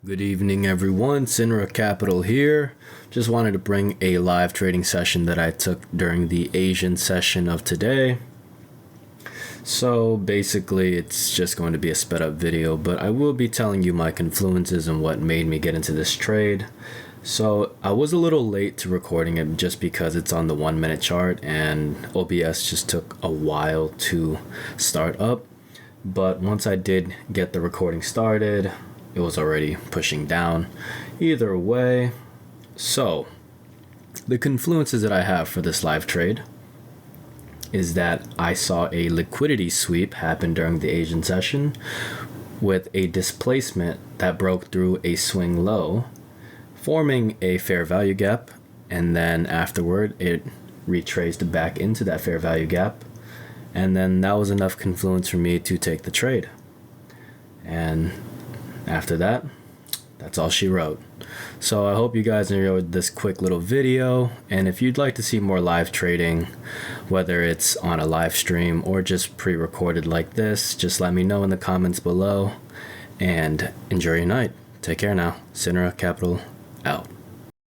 Good evening, everyone. Sinra Capital here. Just wanted to bring a live trading session that I took during the Asian session of today. So basically, it's just going to be a sped up video, but I will be telling you my confluences and what made me get into this trade. So I was a little late to recording it just because it's on the 1 minute chart and OBS just took a while to start up. But once I did get the recording started, it was already pushing down. Either way, so the confluences that I have for this live trade is that I saw a liquidity sweep happen during the Asian session with a displacement that broke through a swing low, forming a fair value gap, and then afterward it retraced back into that fair value gap, and then that was enough confluence for me to take the trade. And after that, that's all she wrote. So I hope you guys enjoyed this quick little video, and if you'd like to see more live trading, whether it's on a live stream or just pre-recorded like this, just let me know in the comments below, and enjoy your night. Take care now. Sinra Capital out.